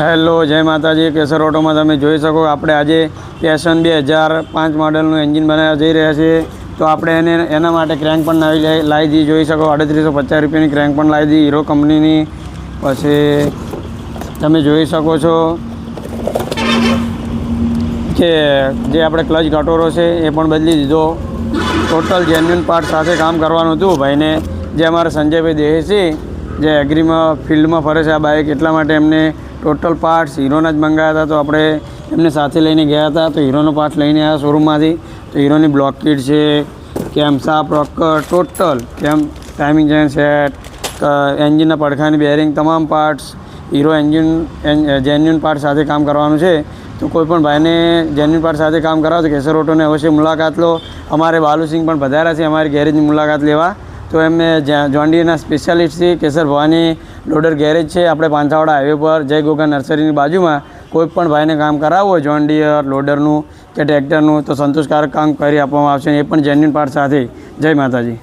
Hello, જય માતાજી। કેસર ઓટોમાં તમે જોઈ શકો આપણે આજે પેશન 2005 મોડલનું એન્જિન બનાવવા જઈ રહ્યા છીએ। તો આપણે એના માટે ક્રેન્ક પણ લાવી દી, જોઈ શકો 3850 રૂપિયાની ક્રેન્ક પણ લાવી દી હીરો કંપનીની। પછી તમે જોઈ શકો છો કે જે આપણે ક્લચ કટોરો છે એ પણ બદલી દીધો। ટોટલ જેન્યુઅન પાર્ટ સાથે કામ કરવાનું હતું ભાઈને, જે અમારા સંજયભાઈ દેહેસી જે એગ્રીમાં ફિલ્ડમાં ફરે છે આ બાઇક, એટલા માટે એમને ટોટલ પાર્ટ્સ હીરોના જ મંગાવ્યા હતા। તો આપણે એમને સાથે લઈને ગયા હતા, તો હીરોનો પાર્ટ્સ લઈને આવ્યા શોરૂમમાંથી। તો હીરોની બ્લોક કિટ છે, કેમ્સા પ્રોકર ટોટલ કેમ ટાઈમિંગ ચેન સેટ, એન્જિનના પડખાની બેરિંગ, તમામ પાર્ટ્સ હીરો જેન્યુઅન પાર્ટ સાથે કામ કરવાનું છે। તો કોઈપણ ભાઈને જેન્યુઅન પાર્ટ સાથે કામ કરાવો તો કેસર ઓટોને અવશ્ય મુલાકાત લો। અમારે બાલુસિંહ પણ પધાર્યા છે અમારી ગેરેજની મુલાકાત લેવા। તો એમને જોન ડીયરના સ્પેશિયાલિસ્ટ છે, કેસર ભવાની લોડર ગેરેજ છે આપણે પાંથાવાડા હાઈવે પર જય ગોગા નર્સરીની બાજુમાં। કોઈ પણ ભાઈને કામ કરાવવું હોય જોન ડીયર લોડરનું કે ટ્રેક્ટરનું તો સંતોષકારક કામ કરી આપવામાં આવશે, એ પણ જેન્યુઅન પાર્ટ સાથે। જય માતાજી।